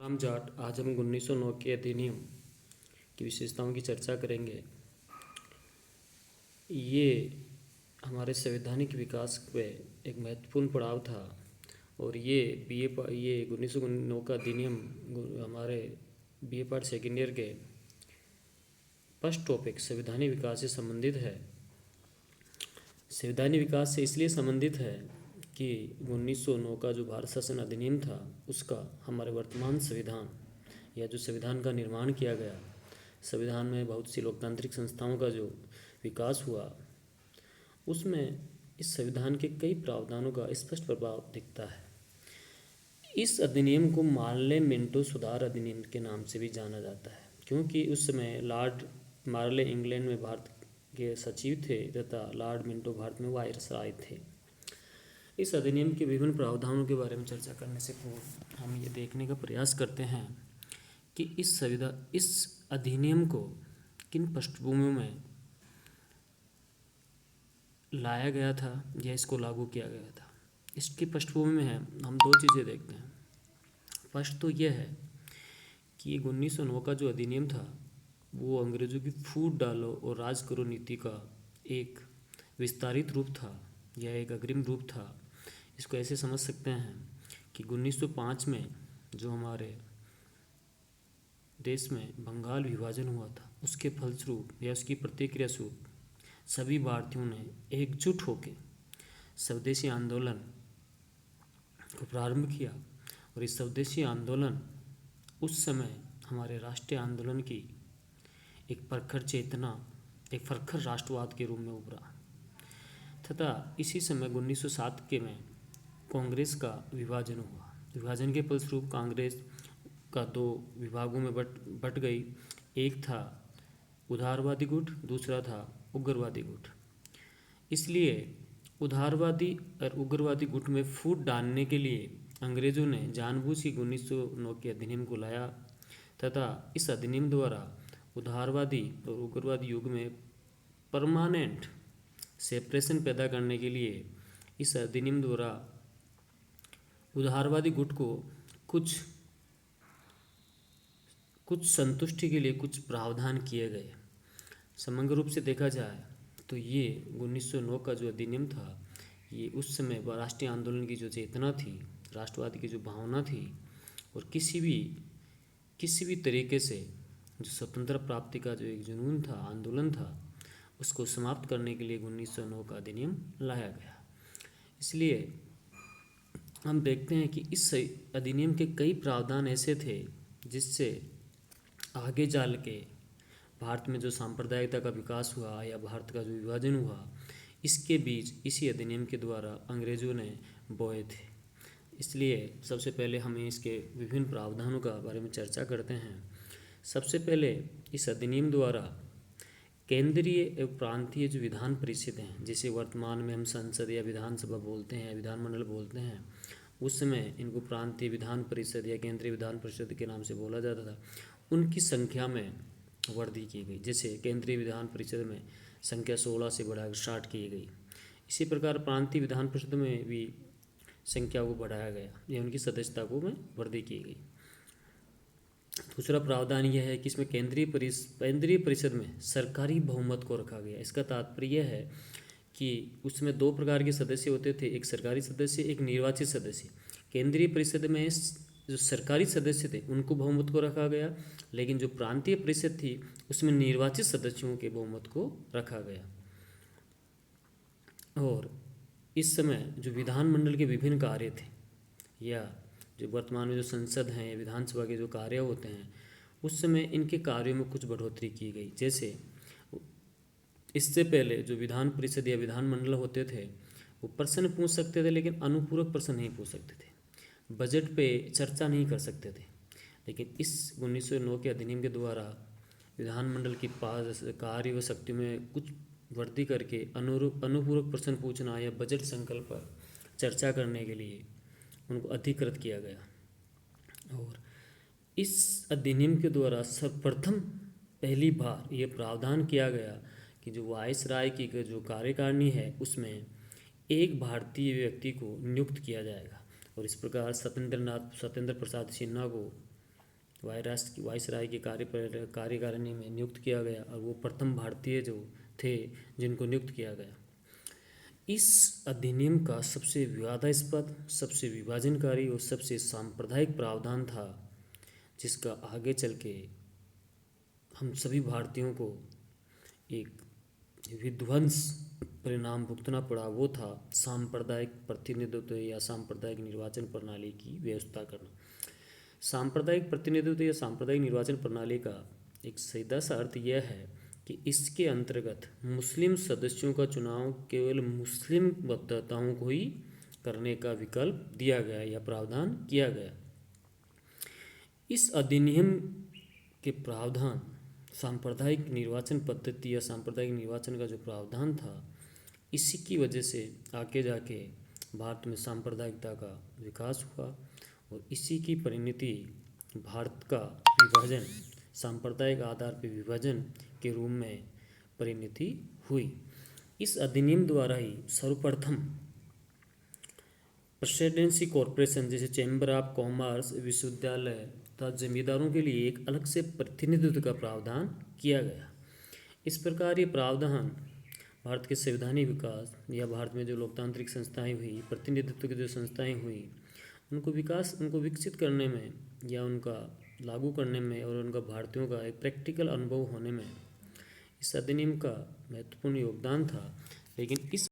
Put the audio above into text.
राम जाट। आज हम 1909 के अधिनियम की विशेषताओं की चर्चा करेंगे। ये हमारे संवैधानिक विकास पे एक महत्वपूर्ण पड़ाव था और ये 1909 का अधिनियम हमारे बीए पार्ट सेकेंड ईयर के फर्स्ट टॉपिक संवैधानिक विकास से संबंधित है। संवैधानिक विकास से इसलिए संबंधित है कि 1909 का जो भारत शासन अधिनियम था उसका हमारे वर्तमान संविधान या जो संविधान का निर्माण किया गया, संविधान में बहुत सी लोकतांत्रिक संस्थाओं का जो विकास हुआ, उसमें इस संविधान के कई प्रावधानों का स्पष्ट प्रभाव दिखता है। इस अधिनियम को मार्ले मिंटो सुधार अधिनियम के नाम से भी जाना जाता है, क्योंकि उस समय लॉर्ड मार्ले इंग्लैंड में भारत के सचिव थे तथा लॉर्ड मिंटो भारत में वायसराय थे। इस अधिनियम के विभिन्न प्रावधानों के बारे में चर्चा करने से पूर्व हम ये देखने का प्रयास करते हैं कि इस अधिनियम को किन पृष्ठभूमियों में लाया गया था या इसको लागू किया गया था। इसकी पृष्ठभूमि में है हम दो चीज़ें देखते हैं। फर्स्ट तो यह है कि 1909 का जो अधिनियम था वो अंग्रेज़ों की फूट डालो और राज करो नीति का एक विस्तारित रूप था या एक अग्रिम रूप था। इसको ऐसे समझ सकते हैं कि 1905 में जो हमारे देश में बंगाल विभाजन हुआ था, उसके फलस्वरूप या उसकी प्रतिक्रिया स्वरूप सभी भारतीयों ने एकजुट होकर स्वदेशी आंदोलन को प्रारंभ किया और इस स्वदेशी आंदोलन उस समय हमारे राष्ट्रीय आंदोलन की एक प्रखर चेतना, एक प्रखर राष्ट्रवाद के रूप में उभरा तथा इसी समय 1907 के में कांग्रेस का विभाजन हुआ। विभाजन के फलस्वरूप कांग्रेस का दो विभागों में बट गई। एक था उदारवादी गुट, दूसरा था उग्रवादी गुट। इसलिए उदारवादी और उग्रवादी गुट में फूट डालने के लिए अंग्रेज़ों ने जानबूझ के 1909 के अधिनियम को लाया तथा इस अधिनियम द्वारा उदारवादी और उग्रवादी युग में परमानेंट सेपरेशन पैदा करने के लिए इस अधिनियम द्वारा उदारवादी गुट को कुछ संतुष्टि के लिए कुछ प्रावधान किए गए। समग्र रूप से देखा जाए तो ये 1909 का जो अधिनियम था ये उस समय राष्ट्रीय आंदोलन की जो चेतना थी, राष्ट्रवाद की जो भावना थी और किसी भी तरीके से जो स्वतंत्र प्राप्ति का जो एक जुनून था, आंदोलन था, उसको समाप्त करने के लिए 1909 का अधिनियम लाया गया। इसलिए हम देखते हैं कि इस अधिनियम के कई प्रावधान ऐसे थे जिससे आगे चल के भारत में जो सांप्रदायिकता का विकास हुआ या भारत का जो विभाजन हुआ, इसके बीज इसी अधिनियम के द्वारा अंग्रेज़ों ने बोए थे। इसलिए सबसे पहले हमें इसके विभिन्न प्रावधानों का बारे में चर्चा करते हैं। सबसे पहले इस अधिनियम द्वारा केंद्रीय एवं प्रांतीय जो विधान परिषद हैं, जिसे वर्तमान में हम संसद या विधानसभा बोलते हैं, विधानमंडल बोलते हैं, उस समय इनको प्रांतीय विधान परिषद या केंद्रीय विधान परिषद के नाम से बोला जाता था, उनकी संख्या में वृद्धि की गई। जैसे केंद्रीय विधान परिषद में संख्या 16 से बढ़ाकर 60 की गई। इसी प्रकार प्रांतीय विधान परिषद में भी संख्या को बढ़ाया गया या उनकी सदस्यता को में वृद्धि की गई। दूसरा प्रावधान यह है कि इसमें केंद्रीय परिषद में सरकारी बहुमत को रखा गया। इसका तात्पर्य है कि उसमें दो प्रकार के सदस्य होते थे, एक सरकारी सदस्य, एक निर्वाचित सदस्य। केंद्रीय परिषद में जो सरकारी सदस्य थे उनको बहुमत को रखा गया, लेकिन जो प्रांतीय परिषद थी उसमें निर्वाचित सदस्यों के बहुमत को रखा गया। और इस समय जो विधानमंडल के विभिन्न कार्य थे या जो वर्तमान में जो संसद हैं या विधानसभा के जो कार्य होते हैं, उस समय इनके कार्यों में कुछ बढ़ोतरी की गई। जैसे इससे पहले जो विधान परिषद या विधानमंडल होते थे वो प्रश्न पूछ सकते थे, लेकिन अनुपूरक प्रश्न नहीं पूछ सकते थे, बजट पे चर्चा नहीं कर सकते थे। लेकिन इस 1909 के अधिनियम के द्वारा विधानमंडल की पास कार्य व शक्ति में कुछ वृद्धि करके अनुपूरक प्रश्न पूछना या बजट संकल्प पर चर्चा करने के लिए उनको अधिकृत किया गया। और इस अधिनियम के द्वारा सर्वप्रथम पहली बार ये प्रावधान किया गया कि जो वायसराय की जो कार्यकारिणी है उसमें एक भारतीय व्यक्ति को नियुक्त किया जाएगा। और इस प्रकार सत्येंद्र प्रसाद सिन्हा को वायसराय की कार्यकारिणी में नियुक्त किया गया और वो प्रथम भारतीय जो थे जिनको नियुक्त किया गया। इस अधिनियम का सबसे विवादास्पद, सबसे विभाजनकारी और सबसे सांप्रदायिक प्रावधान था, जिसका आगे चल के हम सभी भारतीयों को एक विध्वंस परिणाम भुगतना पड़ा। वो था सांप्रदायिक प्रतिनिधित्व या सांप्रदायिक निर्वाचन प्रणाली की व्यवस्था करना। सांप्रदायिक प्रतिनिधित्व या सांप्रदायिक निर्वाचन प्रणाली का एक सीधा सा अर्थ यह है कि इसके अंतर्गत मुस्लिम सदस्यों का चुनाव केवल मुस्लिम मतदाताओं को ही करने का विकल्प दिया गया या प्रावधान किया गया। इस अधिनियम के प्रावधान सांप्रदायिक निर्वाचन पद्धति या सांप्रदायिक निर्वाचन का जो प्रावधान था, इसी की वजह से आगे जाके भारत में सांप्रदायिकता का विकास हुआ और इसी की परिणति भारत का विभाजन, सांप्रदायिक आधार पर विभाजन के रूप में परिणति हुई। इस अधिनियम द्वारा ही सर्वप्रथम प्रेसिडेंसी कॉरपोरेशन जैसे चैम्बर ऑफ कॉमर्स, विश्वविद्यालय तथा जमींदारों के लिए एक अलग से प्रतिनिधित्व का प्रावधान किया गया। इस प्रकार ये प्रावधान भारत के संवैधानिक विकास या भारत में जो लोकतांत्रिक संस्थाएं हुई, प्रतिनिधित्व की जो संस्थाएं हुई, उनको विकसित करने में या उनका लागू करने में और उनका भारतीयों का एक प्रैक्टिकल अनुभव होने में इस अधिनियम का महत्वपूर्ण योगदान था। लेकिन इस